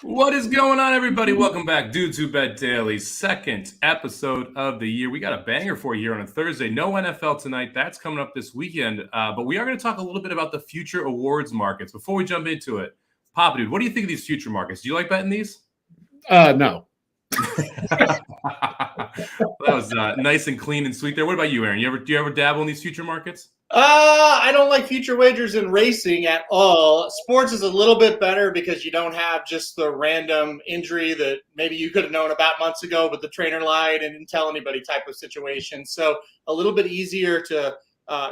What is going on, everybody? Welcome back, Dudes Who Bet Daily's second episode of the year. We got a banger for you here on a Thursday. No NFL tonight. That's coming up this weekend. But we are going to talk a little bit about the future awards markets. Before we jump into it, Papa Dude, what do you think of these future markets? Do you like betting these? No. That was nice and clean and sweet there. What about you, Aaron? Do you ever dabble in these future markets? I don't like future wagers in racing at all. Sports is a little bit better because you don't have just the random injury that maybe you could have known about months ago, but the trainer lied and didn't tell anybody type of situation. So a little bit easier to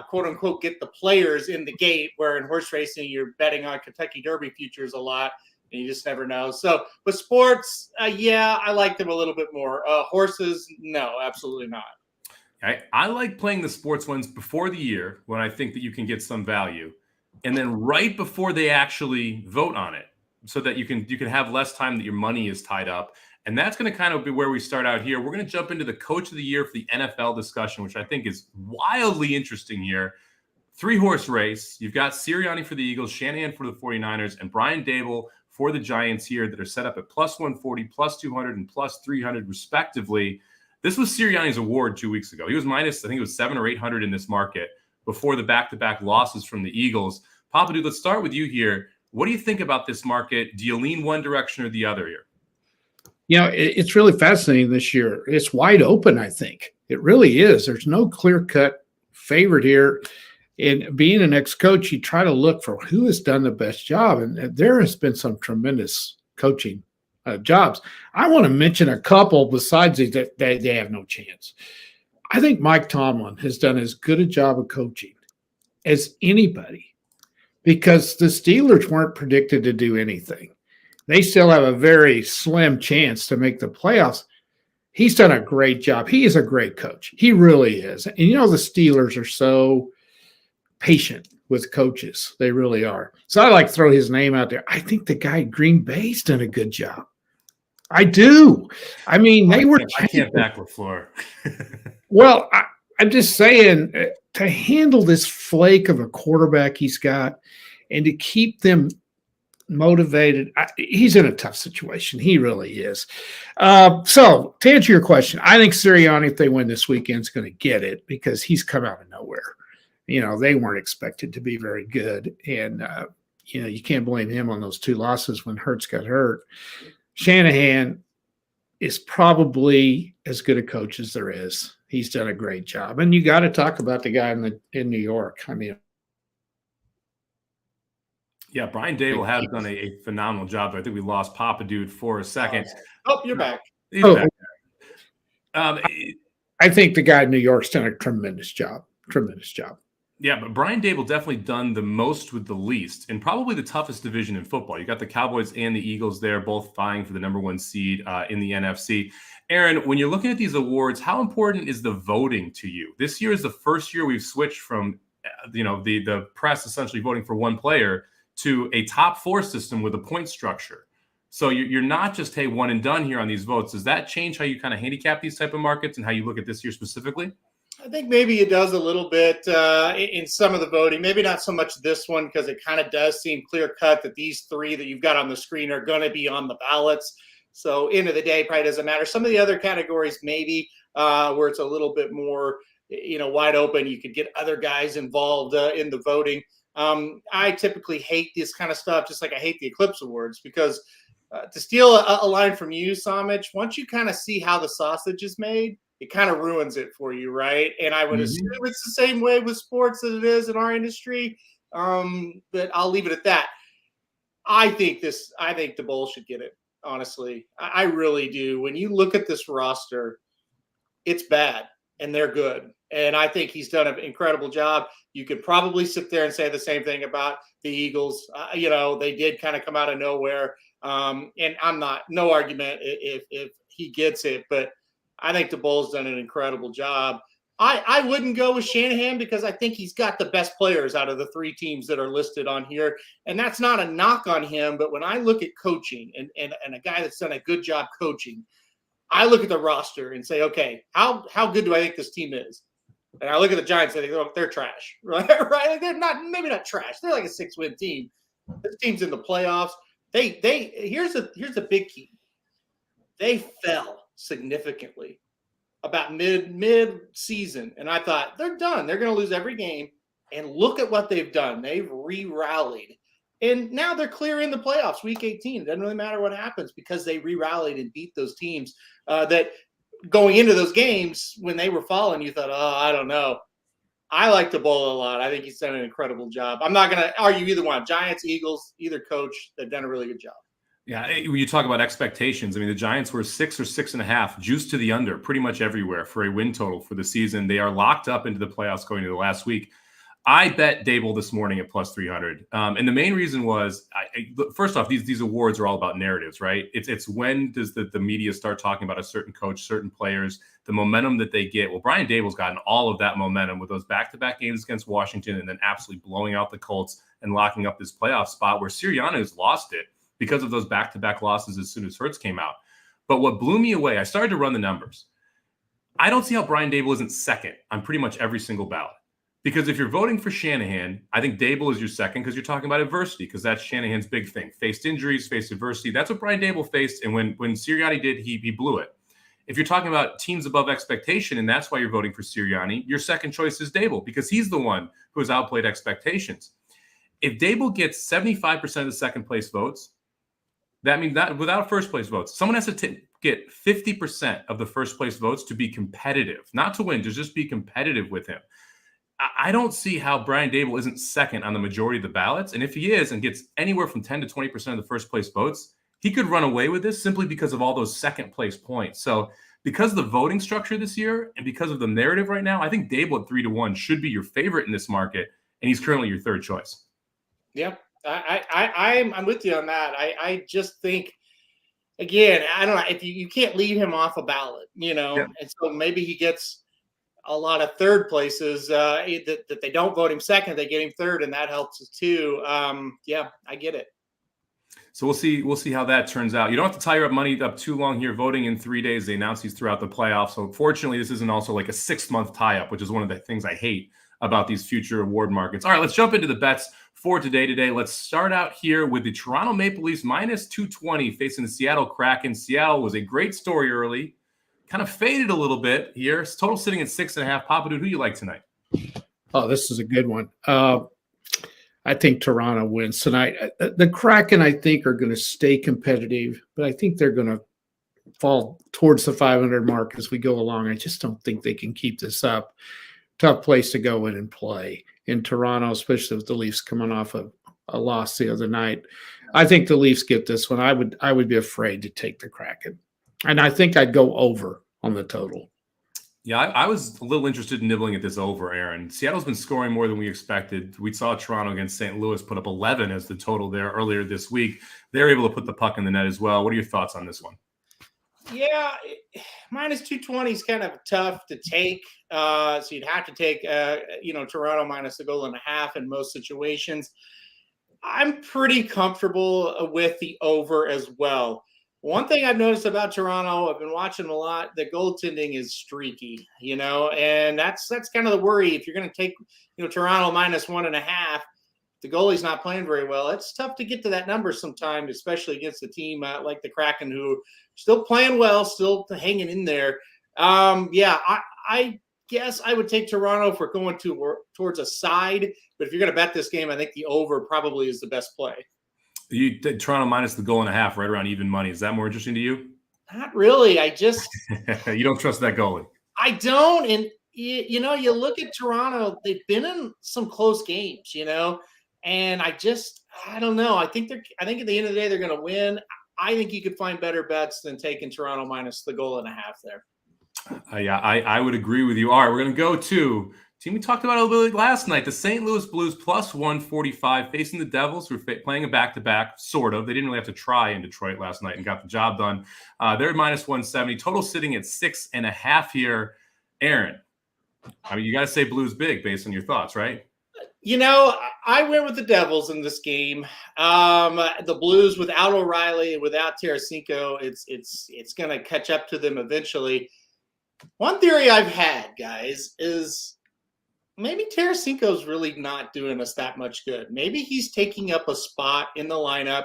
quote unquote get the players in the gate, where in horse racing you're betting on Kentucky Derby futures a lot and you just never know. So with sports, yeah, I like them a little bit more. Horses, no, absolutely not. I like playing the sports ones before the year when I think that you can get some value, and then right before they actually vote on it, so that you can have less time that your money is tied up. And that's going to kind of be where we start out here. We're going to jump into the coach of the year for the NFL discussion, which I think is wildly interesting here. 3-horse race. You've got Sirianni for the Eagles, Shanahan for the 49ers, and Brian Daboll for the Giants here that are set up at plus 140, plus 200, and plus 300 respectively. This was Sirianni's award 2 weeks ago. He was minus, I think it was 700 or 800 in this market before the back-to-back losses from the Eagles. Papa Dude, let's start with you here. What do you think about this market? Do you lean one direction or the other here? You know, it's really fascinating this year. It's wide open, I think. It really is. There's no clear-cut favorite here. And being an ex-coach, you try to look for who has done the best job. And there has been some tremendous coaching jobs. I want to mention a couple besides these that they have no chance. I think Mike Tomlin has done as good a job of coaching as anybody, because the Steelers weren't predicted to do anything. They still have a very slim chance to make the playoffs. He's done a great job. He is a great coach. He really is. And you know, the Steelers are so patient with coaches. They really are. So I like to throw his name out there. I think the guy at Green Bay's done a good job. I do. I mean, I can't back LaFleur. Well, I'm just saying, to handle this flake of a quarterback he's got and to keep them motivated, he's in a tough situation. He really is. So to answer your question, I think Sirianni, if they win this weekend, is going to get it because he's come out of nowhere. You know, they weren't expected to be very good. And, you know, you can't blame him on those 2 losses when Hurts got hurt. Shanahan is probably as good a coach as there is. He's done a great job. And you got to talk about the guy in New York. I mean, yeah, Brian Daboll has done a phenomenal job. I think we lost Papa Dude for a second. Oh, you're back. He's back. I think the guy in New York's done a tremendous job. Tremendous job. Yeah, but Brian Daboll definitely done the most with the least, and probably the toughest division in football. You got the Cowboys and the Eagles there, both vying for the number 1 seed in the NFC. Aaron, when you're looking at these awards, how important is the voting to you? This year is the first year we've switched from, the press essentially voting for one player to a top 4 system with a point structure. So you're not just, hey, one and done here on these votes. Does that change how you kind of handicap these type of markets and how you look at this year specifically? I think maybe it does a little bit in some of the voting. Maybe not so much this one, because it kind of does seem clear-cut that these 3 that you've got on the screen are going to be on the ballots. So end of the day, probably doesn't matter. Some of the other categories maybe where it's a little bit more, wide open. You could get other guys involved in the voting. I typically hate this kind of stuff, just like I hate the Eclipse Awards, because to steal a line from you, Somich, once you kind of see how the sausage is made, it kind of ruins it for you, right? And I would assume it's the same way with sports as it is in our industry, but I'll leave it at that. I think the Bull should get it, honestly. I really do. When you look at this roster, it's bad, and they're good. And I think he's done an incredible job. You could probably sit there and say the same thing about the Eagles. They did kind of come out of nowhere. And I'm no argument if he gets it, but I think the Bulls done an incredible job. I wouldn't go with Shanahan because I think he's got the best players out of the 3 teams that are listed on here. And that's not a knock on him. But when I look at coaching and a guy that's done a good job coaching, I look at the roster and say, okay, how good do I think this team is? And I look at the Giants and I think, they're trash, right? They're not, maybe not trash. They're like a 6-win team. This team's in the playoffs. Here's a big key. They fell significantly about mid season, and I thought they're done. They're going to lose every game. And look at what they've done. They've re-rallied. And now they're clear in the playoffs, week 18. It doesn't really matter what happens because they re-rallied and beat those teams that going into those games when they were falling, you thought, oh, I don't know. I like the Bowl a lot. I think he's done an incredible job. I'm not going to argue either one. Giants, Eagles, either coach, they've done a really good job. Yeah, when you talk about expectations, I mean, the Giants were 6 or 6.5, juiced to the under pretty much everywhere for a win total for the season. They are locked up into the playoffs going into the last week. I bet Dable this morning at plus 300. And the main reason was, first off, these awards are all about narratives, right? It's when does the media start talking about a certain coach, certain players, the momentum that they get. Well, Brian Dable's gotten all of that momentum with those back-to-back games against Washington and then absolutely blowing out the Colts and locking up this playoff spot where Sirianni has lost it because of those back-to-back losses as soon as Hurts came out. But what blew me away, I started to run the numbers. I don't see how Brian Dable isn't second on pretty much every single ballot. Because if you're voting for Shanahan, I think Dable is your second because you're talking about adversity, because that's Shanahan's big thing. Faced injuries, faced adversity. That's what Brian Dable faced. And when Sirianni did, he blew it. If you're talking about teams above expectation, and that's why you're voting for Sirianni, your second choice is Dable because he's the one who has outplayed expectations. If Dable gets 75% of the second place votes, that means that without first place votes, someone has to get 50% of the first place votes to be competitive, not to win, to just be competitive with him. I don't see how Brian Dable isn't second on the majority of the ballots. And if he is and gets anywhere from 10 to 20% of the first place votes, he could run away with this simply because of all those second place points. So because of the voting structure this year and because of the narrative right now, I think Dable at 3-1 should be your favorite in this market. And he's currently your third choice. Yep. I'm with you on that. I just think, again, I don't know if you can't leave him off a ballot, Yeah. and so maybe he gets a lot of third places that they don't vote him second, they get him third, and that helps us too. Yeah, I get it. So we'll see how that turns out. You don't have to tie your money up too long here. Voting in 3 days. They announce these throughout the playoffs. So fortunately, this isn't also like a 6-month tie-up, which is one of the things I hate about these future award markets. All right, let's jump into the bets for today. Let's start out here with the Toronto Maple Leafs minus 220 facing the Seattle Kraken. Seattle was a great story early. Kind of faded a little bit here. Total sitting at 6.5. Papa Dude, who you like tonight? Oh, this is a good one. I think Toronto wins tonight. The Kraken, I think, are going to stay competitive, but I think they're going to fall towards the 500 mark as we go along. I just don't think they can keep this up. Tough place to go in and play in Toronto, especially with the Leafs coming off a loss the other night. I think the Leafs get this one. I would be afraid to take the Kraken. And I think I'd go over on the total. Yeah, I was a little interested in nibbling at this over, Aaron. Seattle's been scoring more than we expected. We saw Toronto against St. Louis put up 11 as the total there earlier this week. They're able to put the puck in the net as well. What are your thoughts on this one? Yeah, minus 220 is kind of tough to take. So you'd have to take, Toronto minus a goal and a half in most situations. I'm pretty comfortable with the over as well. One thing I've noticed about Toronto, I've been watching a lot, the goaltending is streaky, and that's kind of the worry. If you're going to take, Toronto minus 1.5, the goalie's not playing very well. It's tough to get to that number sometimes, especially against a team like the Kraken, who are still playing well, still hanging in there. I guess I would take Toronto if we're going towards a side, but if you're going to bet this game, I think the over probably is the best play. You did Toronto minus the goal and a half, right around even money. Is that more interesting to you? Not really. I just you don't trust that goalie. I don't. And you look at Toronto; they've been in some close games, and I don't know. I think at the end of the day they're going to win. I think you could find better bets than taking Toronto minus the goal and a half there. I would agree with you. All right, we're going to go to team we talked about a little bit last night, the St. Louis Blues plus 145 facing the Devils, who are playing a back-to-back, sort of. They didn't really have to try in Detroit last night and got the job done. They're minus 170. Total sitting at 6.5 here. Aaron, I mean, you got to say Blues big based on your thoughts, right? I went with the Devils in this game. The Blues without O'Reilly and without Tarasenko, it's going to catch up to them eventually. One theory I've had, guys, is maybe Tarasenko's really not doing us that much good. Maybe he's taking up a spot in the lineup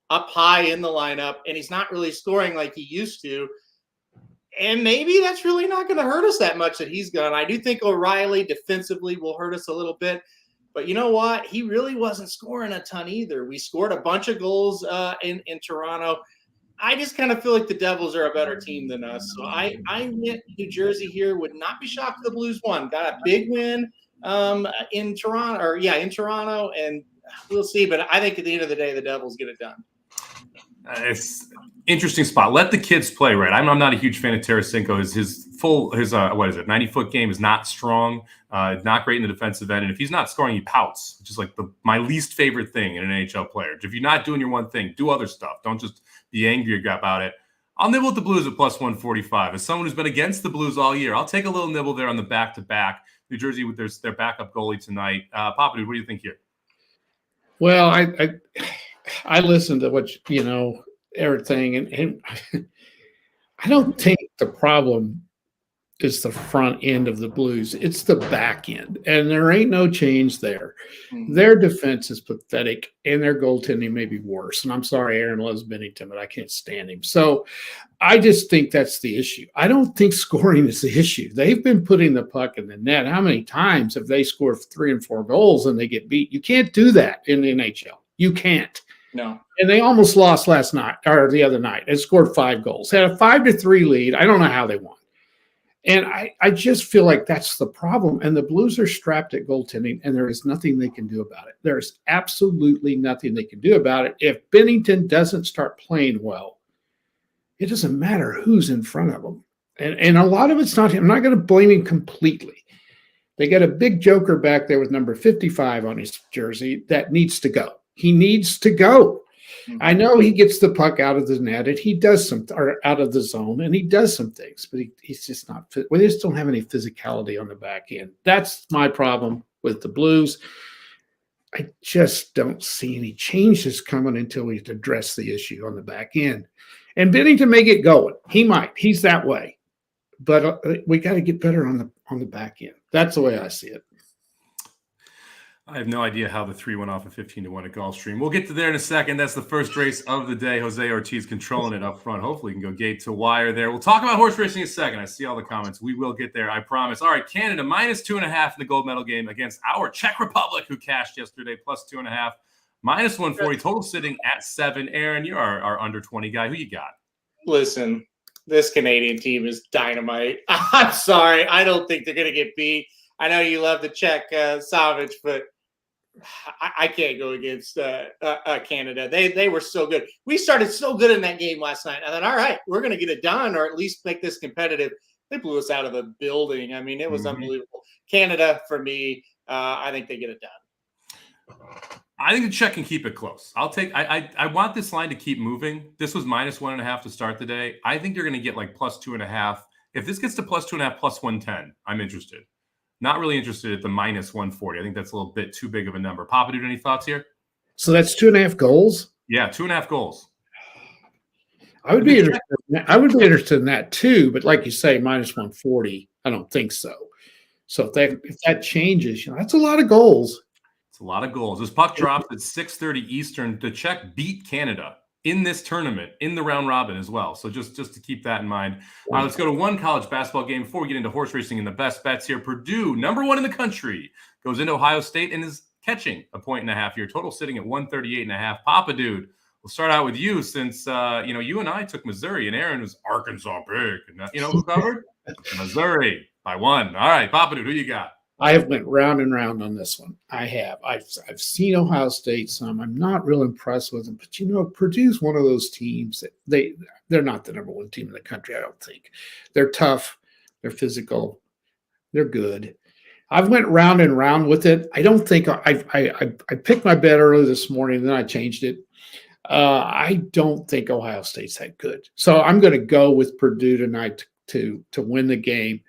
up high in the lineup, and he's not really scoring like he used to. And maybe that's really not going to hurt us that much that he's gone. I do think O'Reilly defensively will hurt us a little bit. But you know what? He really wasn't scoring a ton either. We scored a bunch of goals in Toronto. I just kind of feel like the Devils are a better team than us. So I went New Jersey here. Would not be shocked if the Blues won. Got a big win in Toronto, and we'll see. But I think at the end of the day, the Devils get it done. It's interesting spot. Let the kids play, right? I'm not a huge fan of Tarasenko. His 90-foot game is not strong, not great in the defensive end. And if he's not scoring, he pouts, which is like my least favorite thing in an NHL player. If you're not doing your one thing, do other stuff. Don't just be angry about it. I'll nibble at the Blues at plus 145. As someone who's been against the Blues all year, I'll take a little nibble there on the back-to-back. New Jersey with their backup goalie tonight. Papa Dude, what do you think here? Well, I listened to what everything, and I don't think the problem is the front end of the Blues. It's the back end, and there ain't no change there. Their defense is pathetic, and their goaltending may be worse. And I'm sorry, Aaron loves Bennington, but I can't stand him. So I just think that's the issue. I don't think scoring is the issue. They've been putting the puck in the net. How many times have they scored 3 and 4 goals and they get beat? You can't do that in the NHL. You can't. No. And they almost lost last night or the other night. They scored 5 goals. They had a 5-3 lead. I don't know how they won. And I just feel like that's the problem. And the Blues are strapped at goaltending, and there is nothing they can do about it. There's absolutely nothing they can do about it. If Bennington doesn't start playing well, it doesn't matter who's in front of him. And a lot of it's not him. I'm not going to blame him completely. They got a big joker back there with number 55 on his jersey that needs to go. He needs to go. I know he gets the puck out of the net and he does or out of the zone and he does some things, but he's just not fit. We just don't have any physicality on the back end. That's my problem with the Blues. I just don't see any changes coming until we address the issue on the back end. And Bennington may get going. He might. He's that way. But we got to get better on the back end. That's the way I see it. I have no idea how the 3 went off at 15-1 at Gulfstream. We'll get to there in a second. That's the first race of the day. Jose Ortiz controlling it up front. Hopefully, we can go gate to wire there. We'll talk about horse racing in a second. I see all the comments. We will get there, I promise. All right, Canada minus 2.5 in the gold medal game against our Czech Republic, who cashed yesterday, plus 2.5, minus 140. Total sitting at 7. Aaron, you're our under 20 guy. Who you got? Listen, this Canadian team is dynamite. I'm sorry. I don't think they're going to get beat. I know you love the Czech Somich, but I can't go against Canada. They were so good. We started so good in that game last night. I thought, all right, we're going to get it done or at least make this competitive. They blew us out of the building. I mean, it was unbelievable. Canada, for me, I think they get it done. I think the Czech can keep it close. I want this line to keep moving. This was minus 1.5 to start the day. I think you're going to get like plus 2.5. If this gets to plus 2.5, plus 110, I'm interested. Not really interested at the minus 140. I think that's a little bit too big of a number. Papa, Dude, any thoughts here? So that's 2.5 goals? Yeah, 2.5 goals. I would be interested in that too, but like you say, minus 140, I don't think so. So if that changes, that's a lot of goals. It's a lot of goals. This puck drops at 6:30 Eastern. The Czech beat Canada in this tournament, in the round robin as well. So just to keep that in mind. Let's go to one college basketball game before we get into horse racing and the best bets here. Purdue, number 1 in the country, goes into Ohio State and is catching a 1.5 here. Total sitting at 138.5. Papa Dude, we'll start out with you since, you and I took Missouri and Aaron was Arkansas big. And who covered? Missouri by 1. All right, Papa Dude, who you got? I have went round and round on this one. I have. I've seen Ohio State some. I'm not real impressed with them, but Purdue's one of those teams that they're not the number 1 team in the country. I don't think they're tough. They're physical. They're good. I've went round and round with it. I don't think I picked my bet early this morning, then I changed it. I don't think Ohio State's that good, so I'm going to go with Purdue tonight to win the game.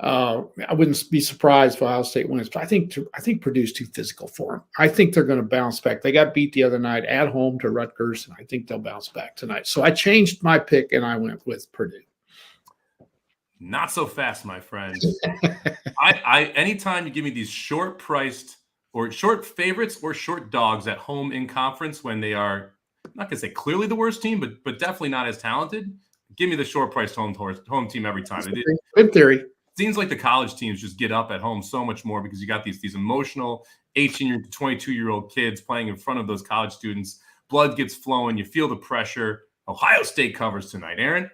I wouldn't be surprised if Ohio State wins, but I think Purdue's too physical for them. I think they're going to bounce back. They got beat the other night at home to Rutgers, and I think they'll bounce back tonight. So I changed my pick, and I went with Purdue. Not so fast, my friend. I anytime you give me these short-priced or short favorites or short dogs at home in conference when they are I'm not going to say clearly the worst team, but definitely not as talented. Give me the short-priced home team every time. Good theory. Seems like the college teams just get up at home so much more because you got these emotional 18 to 22-year-old kids playing in front of those college students. Blood gets flowing. You feel the pressure. Ohio State covers tonight. Aaron?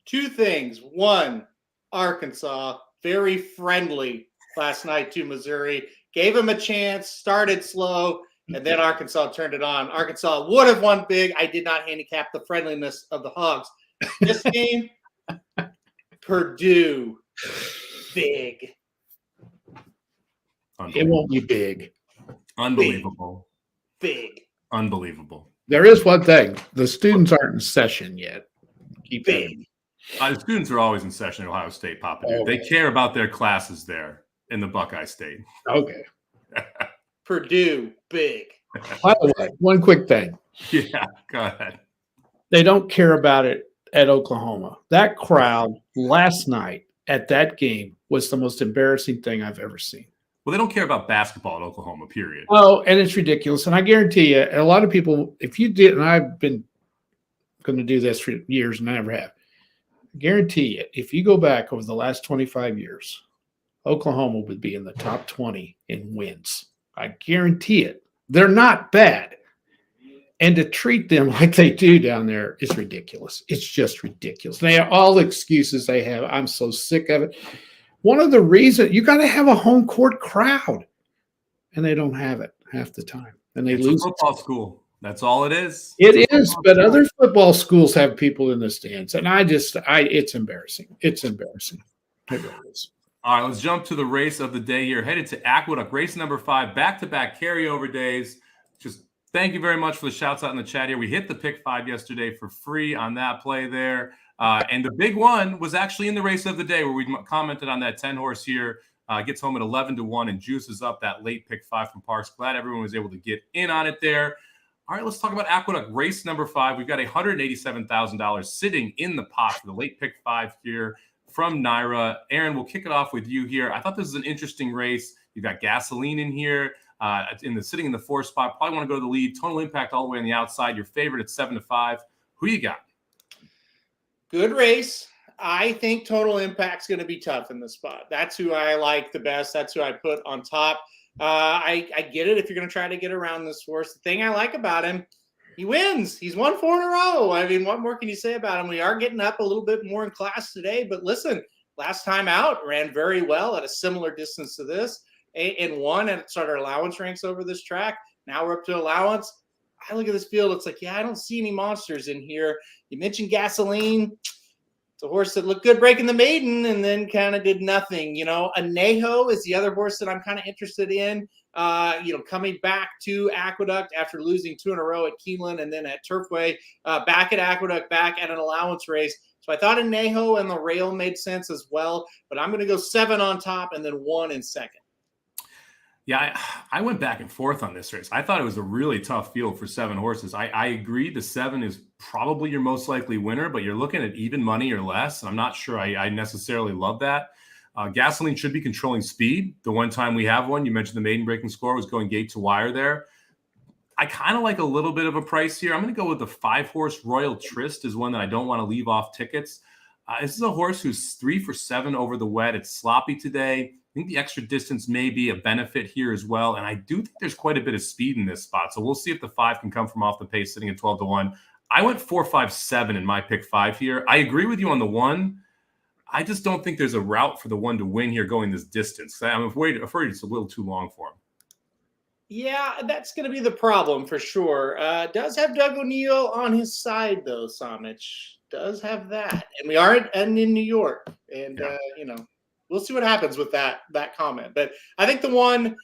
Two things. One, Arkansas, very friendly last night to Missouri. Gave them a chance, started slow, and then Arkansas turned it on. Arkansas would have won big. I did not handicap the friendliness of the Hogs. This game, Purdue, big. It won't be big. Unbelievable. Big. Unbelievable. There is one thing. The students aren't in session yet. Keep big. The students are always in session at Ohio State, Papa. Okay. They care about their classes there in the Buckeye State. Okay. Purdue, big. By the way, one quick thing. Yeah, go ahead. They don't care about it at Oklahoma. That crowd last night at that game was the most embarrassing thing I've ever seen. Well, they don't care about basketball at Oklahoma, period. Oh, and it's ridiculous. And I guarantee you, a lot of people, if you did, and I've been going to do this for years and I never have, I guarantee you, if you go back over the last 25 years, Oklahoma would be in the top 20 in wins. I guarantee it. They're not bad. And to treat them like they do down there is ridiculous. It's just ridiculous. They have all the excuses they have. I'm so sick of it. One of the reasons, you got to have a home court crowd, and they don't have it half the time. And they lose. A football school. That's all it is. It is, but other football schools have people in the stands, and it's embarrassing. It's embarrassing. It really is. All right, let's jump to the race of the day here. Headed to Aqueduct, race number 5, back-to-back carryover days. Just thank you very much for the shouts out in the chat here. We hit the pick 5 yesterday for free on that play there. And the big one was actually in the race of the day where we commented on that 10 horse here. Gets home at 11-1 and juices up that late pick 5 from Parks. Glad everyone was able to get in on it there. All right, let's talk about Aqueduct, race number 5. We've got $187,000 sitting in the pot for the late pick 5 here from Naira. Aaron, we'll kick it off with you here. I thought this was an interesting race. You've got Gasoline in here. Sitting in the 4 spot. Probably want to go to the lead. Total Impact all the way on the outside. Your favorite at 7-5. Who you got? Good race. I think Total Impact's going to be tough in this spot. That's who I like the best. That's who I put on top. I get it if you're going to try to get around this horse. The thing I like about him, he wins. He's won 4 in a row. I mean, what more can you say about him? We are getting up a little bit more in class today, but listen, last time out ran very well at a similar distance to this and won at starter allowance ranks over this track. Now we're up to allowance. I look at this field. It's like, yeah, I don't see any monsters in here. You mentioned Gasoline. It's a horse that looked good breaking the maiden and then kind of did nothing. Anejo is the other horse that I'm kind of interested in, coming back to Aqueduct after losing 2 in a row at Keeneland and then at Turfway, back at Aqueduct, back at an allowance race. So I thought Anejo and the rail made sense as well, but I'm going to go 7 on top and then 1 in second. Yeah, I went back and forth on this race. I thought it was a really tough field for 7 horses. I agree the 7 is probably your most likely winner, but you're looking at even money or less. I'm not sure I necessarily love that. Gasoline should be controlling speed. The one time we have one, you mentioned the maiden breaking score was going gate to wire there. I kind of like a little bit of a price here. I'm going to go with the 5-horse Royal Tryst is one that I don't want to leave off tickets. This is a horse who's 3 for 7 over the wet. It's sloppy today. I think the extra distance may be a benefit here as well. And I do think there's quite a bit of speed in this spot. So we'll see if the 5 can come from off the pace sitting at 12-1. I went 4-5-7 in my pick 5 here. I agree with you on the 1. I just don't think there's a route for the 1 to win here going this distance. I'm afraid it's a little too long for him. Yeah, that's going to be the problem for sure. Does have Doug O'Neill on his side, though, Somich. Does have that. And we are in New York. And, we'll see what happens with that comment. But I think the 1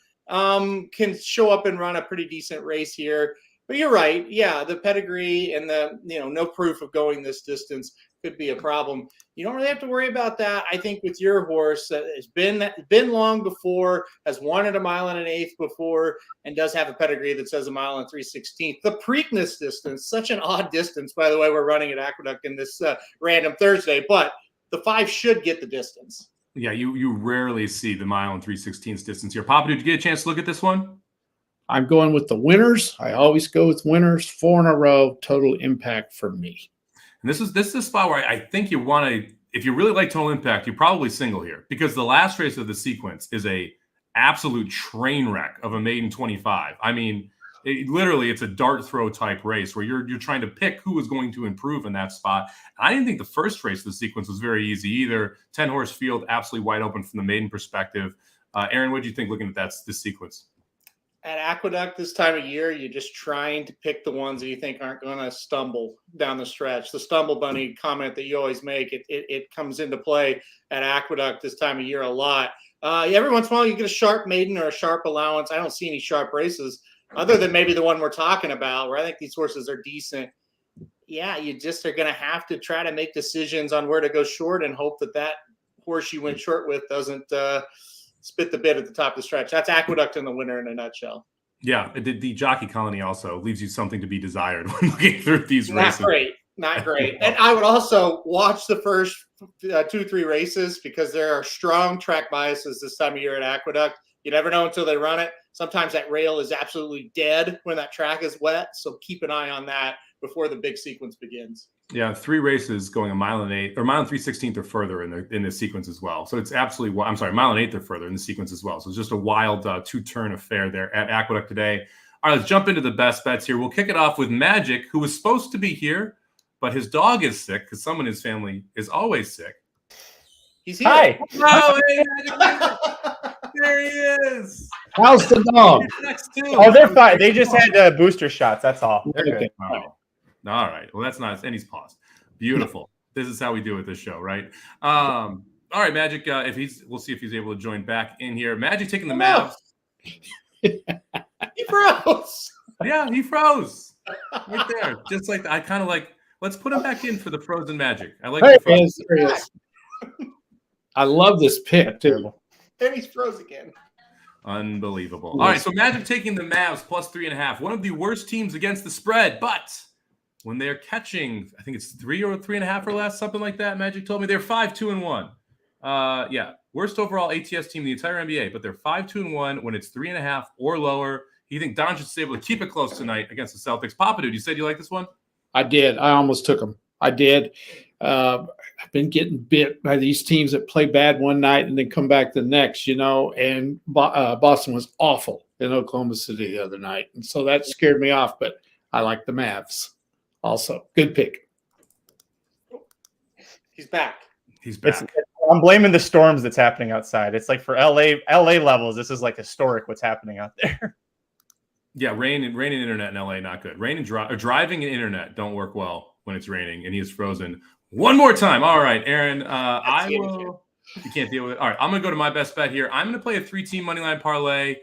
can show up and run a pretty decent race here. But you're right. Yeah, the pedigree and the, no proof of going this distance could be a problem. You don't really have to worry about that. I think with your horse that has been long before, has won at 1 1/8 before, and does have a pedigree that says 1 3/16. The Preakness distance, such an odd distance, by the way, we're running at Aqueduct in this random Thursday, but the 5 should get the distance. Yeah, you rarely see the 1 3/16 distance here. Papa, did you get a chance to look at this one? I'm going with the winners. I always go with winners. 4 in a row, total impact for me. And this is a spot where I think you want to, if you really like total impact, you probably single here, because the last race of the sequence is a absolute train wreck of a maiden 25. I mean, it's a dart throw type race where you're trying to pick who is going to improve in that spot. I didn't think the first race of the sequence was very easy either. 10-horse field, absolutely wide open from the maiden perspective. Aaron, what do you think looking at this sequence? At Aqueduct this time of year, you're just trying to pick the ones that you think aren't going to stumble down the stretch. The stumble bunny comment that you always make, it comes into play at Aqueduct this time of year a lot. Every once in a while, you get a sharp maiden or a sharp allowance. I don't see any sharp races other than maybe the one we're talking about, where I think these horses are decent. Yeah, you just are going to have to try to make decisions on where to go short and hope that horse you went short with doesn't spit the bit at the top of the stretch. That's Aqueduct in the winner in a nutshell. Yeah, the jockey colony also leaves you something to be desired when looking through these races. Not great. And I would also watch the first 2-3 races, because there are strong track biases this time of year at Aqueduct. You never know until they run it. Sometimes that rail is absolutely dead when that track is wet. So keep an eye on that before the big sequence begins. Yeah, 3 races going a mile and 8 or mile and 3/16 or further in the sequence as well. So it's absolutely, I'm sorry, mile and 1/8 or further in the sequence as well. So it's just a wild 2-turn affair there at Aqueduct today. All right, let's jump into the best bets here. We'll kick it off with Magic, who was supposed to be here, but his dog is sick because someone in his family is always sick. He's here. Hi. Oh, hey, Magic. There he is. How's the dog? Oh, they're fine. They just had booster shots. That's all. They're good. Oh. All right. Well, that's nice. And he's paused. Beautiful. This is how we do it this show, right? All right, Magic. We'll see if he's able to join back in here. Magic taking the Mavs. He froze. Yeah, he froze right there. Just like I kind of like. Let's put him back in for the frozen Magic. I like the frozen. I love this pick too. And he's froze again. Unbelievable. All right, so Magic taking the Mavs plus 3.5. One of the worst teams against the spread, but when they're catching, I think it's 3 or 3.5 or less, something like that. Magic told me they're 5-2-1. Yeah, worst overall ATS team in the entire NBA, but they're 5-2-1 when it's 3.5 or lower. You think Doncic is able to keep it close tonight against the Celtics? Papa Dude, you said you like this one? I did. I almost took them. I did. I've been getting bit by these teams that play bad one night and then come back the next, and Boston was awful in Oklahoma City the other night. And so that scared me off, but I like the Mavs also. Good pick. He's back. He's back. I'm blaming the storms that's happening outside. It's like for LA levels, this is like historic what's happening out there. Yeah, rain and internet in LA, not good. Rain and driving and internet don't work well when it's raining, and he is frozen. One more time. All right, Aaron, you can't deal with it. All right, I'm going to go to my best bet here. I'm going to play a 3-team moneyline parlay.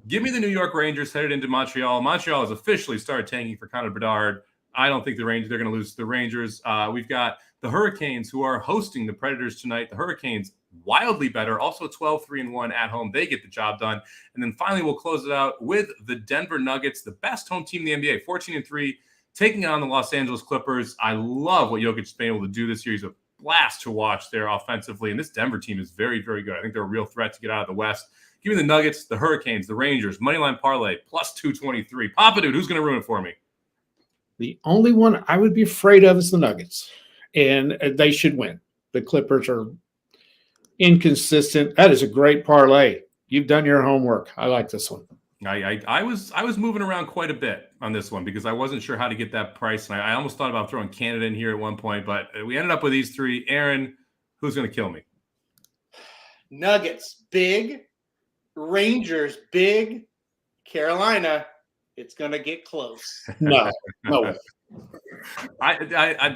Give me the New York Rangers headed into Montreal. Montreal has officially started tanking for Connor Bedard. I don't think they're going to lose to the Rangers. We've got the Hurricanes, who are hosting the Predators tonight. The Hurricanes, wildly better, also 12-3-1 at home. They get the job done. And then finally, we'll close it out with the Denver Nuggets, the best home team in the NBA, 14-3, taking on the Los Angeles Clippers. I love what Jokic has been able to do this year. He's a blast to watch there offensively. And this Denver team is very, very good. I think they're a real threat to get out of the West. Give me the Nuggets, the Hurricanes, the Rangers, moneyline parlay, plus 223. Papa Dude, who's going to ruin it for me? The only one I would be afraid of is the Nuggets, and they should win. The Clippers are inconsistent. That is a great parlay. You've done your homework. I like this one. I was moving around quite a bit on this one because I wasn't sure how to get that price, and I almost thought about throwing Canada in here at one point, but we ended up with these 3. Aaron, who's going to kill me? Nuggets, big. Rangers, big. Carolina, it's going to get close. No.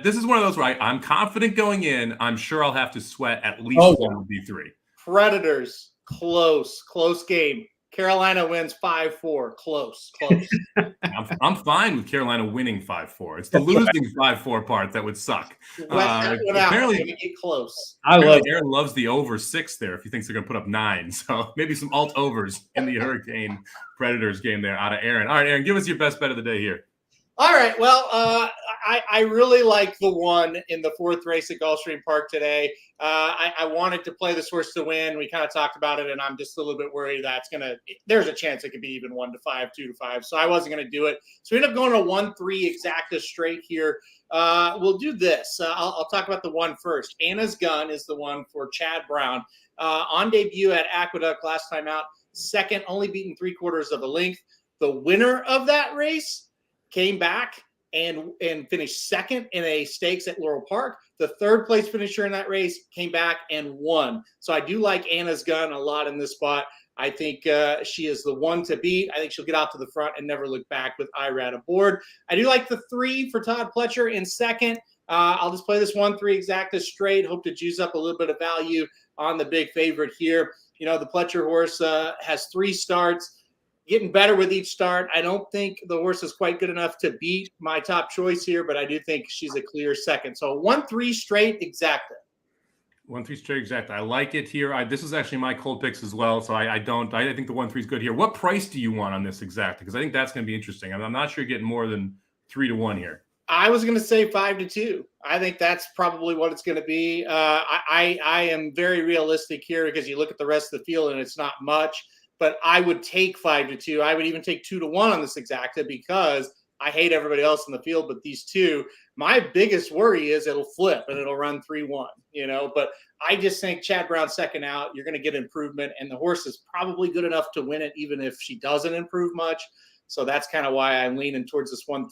This is one of those where I'm confident going in. I'm sure I'll have to sweat at least one of the 3. Predators, close game. Carolina wins 5-4. Close. I'm fine with Carolina winning 5-4. It's the losing 5-4 part that would suck. Apparently, get close. Aaron loves the over 6 there if he thinks they're going to put up 9. So maybe some alt overs in the Hurricane Predators game there out of Aaron. All right, Aaron, give us your best bet of the day here. All right. Well, I really like the one in the fourth race at Gulfstream Park today. I wanted to play this horse to win. We kind of talked about it, and I'm just a little bit worried that there's a chance it could be even 1-5, 2-5. So I wasn't going to do it. So we ended up going to 1-3 exacta straight here. We'll do this. I'll talk about the one first. Anna's Gun is the one for Chad Brown. On debut at Aqueduct last time out, second, only beaten 3/4 of a length. The winner of that race came back and finished second in a stakes at Laurel Park. The third place finisher in that race came back and won. So I do like Anna's Gun a lot in this spot. I think she is the one to beat. I think she'll get out to the front and never look back with Irad aboard. I do like the 3 for Todd Pletcher in second. I'll just play this 1-3 exacta straight. Hope to juice up a little bit of value on the big favorite here. You know, the Pletcher horse has 3 starts. Getting better with each start. I don't think the horse is quite good enough to beat my top choice here, but I do think she's a clear second. So 1-3 straight exacta. 1-3 straight exacta. I like it here. This is actually my cold picks as well. So I think the 1-3 is good here. What price do you want on this exacta? Because I think that's going to be interesting. I'm not sure you're getting more than 3-1 here. I was going to say 5-2. I think that's probably what it's going to be. I am very realistic here because you look at the rest of the field and it's not much. But I would take 5-2. I would even take 2-1 on this exacta because I hate everybody else in the field, but these two. My biggest worry is it'll flip and it'll run 3-1. But I just think Chad Brown second out. You're going to get improvement, and the horse is probably good enough to win it, even if she doesn't improve much. So that's kind of why I'm leaning towards this 1-3.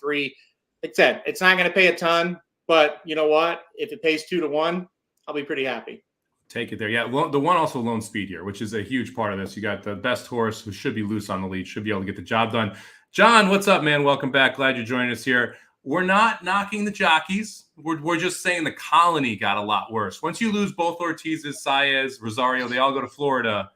Like I said, it's not going to pay a ton, but you know what? If it pays 2-1, I'll be pretty happy. Take it there. Yeah, well, the one also Lone Speed here, which is a huge part of this. You got the best horse who should be loose on the lead, should be able to get the job done. John, what's up, man? Welcome back. Glad you're joining us here. We're not knocking the jockeys. We're just saying the colony got a lot worse. Once you lose both Ortiz's, Saez, Rosario, they all go to Florida.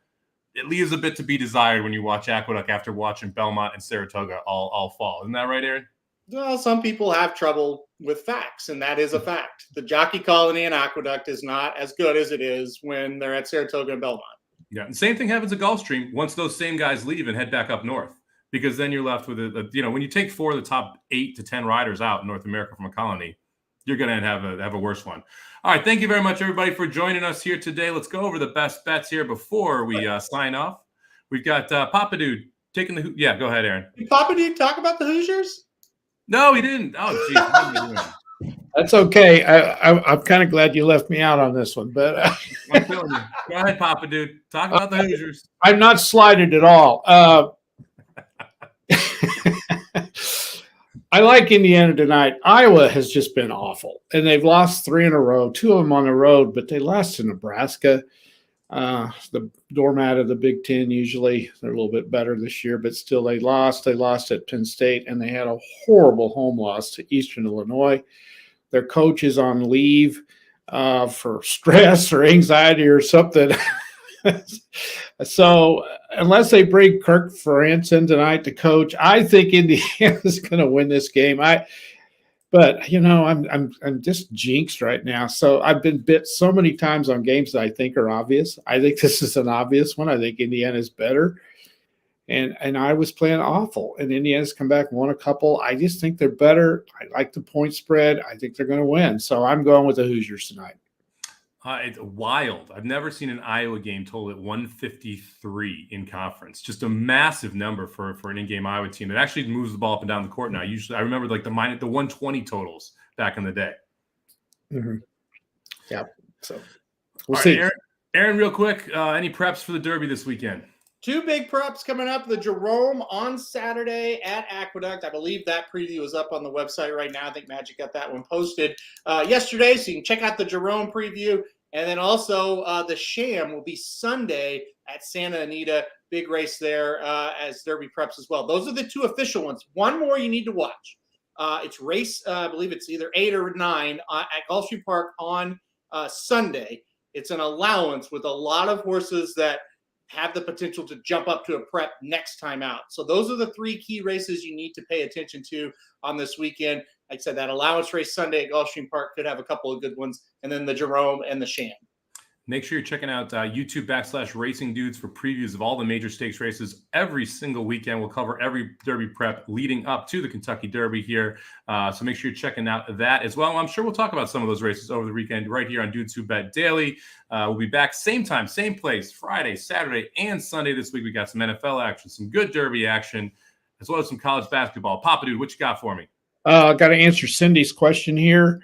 It leaves a bit to be desired when you watch Aqueduct after watching Belmont and Saratoga all fall. Isn't that right, Aaron? Well, some people have trouble with facts, and that is a fact. The jockey colony in Aqueduct is not as good as it is when they're at Saratoga and Belmont. Yeah, and same thing happens at Gulfstream once those same guys leave and head back up north, because then you're left with when you take 4 of the top 8 to 10 riders out in North America from a colony, you're going to have a worse one. All right, thank you very much, everybody, for joining us here today. Let's go over the best bets here before we sign off. We've got Papa Dude taking the – yeah, go ahead, Aaron. Did Papa Dude talk about the Hoosiers? No, he didn't. Oh, geez. That's okay. I'm kind of glad you left me out on this one, but I'm telling you. Go ahead, Papa Dude. Talk about the Hoosiers. I'm not slighted at all. I like Indiana tonight. Iowa has just been awful, and they've lost 3 in a row, 2 of them on the road, but they lost to Nebraska. The doormat of the Big Ten. Usually they're a little bit better this year, but still they lost. They lost at Penn State, and they had a horrible home loss to Eastern Illinois. Their coach is on leave for stress or anxiety or something. So unless they bring Kirk Ferentz in tonight to coach, I think Indiana's going to win this game. But I'm just jinxed right now. So I've been bit so many times on games that I think are obvious. I think this is an obvious one. I think Indiana's better. And I was playing awful. And Indiana's come back and won a couple. I just think they're better. I like the point spread. I think they're going to win. So I'm going with the Hoosiers tonight. It's wild. I've never seen an Iowa game total at 153 in conference. Just a massive number for an in-game Iowa team. It actually moves the ball up and down the court now. Usually, I remember like the 120 totals back in the day. Mm-hmm. Yeah. So we'll All see. Right, Aaron, real quick, any preps for the Derby this weekend? 2 big preps coming up. The Jerome on Saturday at Aqueduct. I believe that preview is up on the website right now. I think Magic got that one posted yesterday, so you can check out the Jerome preview. And then also the Sham will be Sunday at Santa Anita. Big race there as Derby preps as well. Those are the 2 official ones. One more you need to watch. It's race, I believe it's either 8 or 9 at Gulfstream Park on Sunday. It's an allowance with a lot of horses that have the potential to jump up to a prep next time out. So those are the 3 key races you need to pay attention to on this weekend. Like I said, that allowance race Sunday at Gulfstream Park could have a couple of good ones, and then the Jerome and the Sham. Make sure you're checking out YouTube.com/Racing Dudes for previews of all the major stakes races every single weekend. We'll cover every Derby prep leading up to the Kentucky Derby here. So make sure you're checking out that as well. I'm sure we'll talk about some of those races over the weekend right here on Dudes Who Bet Daily. We'll be back same time, same place, Friday, Saturday, and Sunday this week. We got some NFL action, some good Derby action, as well as some college basketball. Papa Dude, what you got for me? I got to answer Cindy's question here.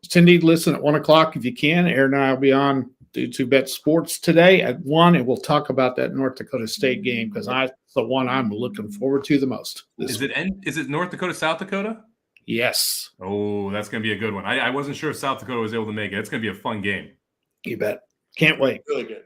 Cindy, listen at 1 o'clock if you can. Aaron and I will be on Dudes Who Bet Sports today at 1, and we'll talk about that North Dakota State game because it's the one I'm looking forward to the most. Is it North Dakota, South Dakota? Yes. Oh, that's going to be a good one. I wasn't sure if South Dakota was able to make it. It's going to be a fun game. You bet. Can't wait. Really good.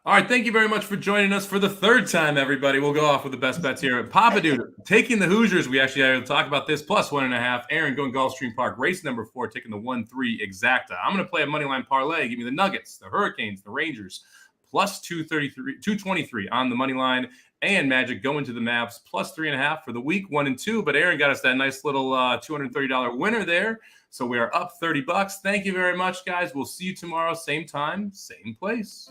All right, thank you very much for joining us for the third time, everybody. We'll go off with the best bets here. Papa Dude, taking the Hoosiers. We actually had to talk about this, plus 1.5. Aaron going Gulfstream Park, race number 4, taking the 1-3 exacta. I'm going to play a moneyline parlay. Give me the Nuggets, the Hurricanes, the Rangers, plus 223 on the money line, and Magic going to the Mavs, plus 3.5 for the week 1 and 2. But Aaron got us that nice little $230 winner there. So we are up $30. Thank you very much, guys. We'll see you tomorrow, same time, same place.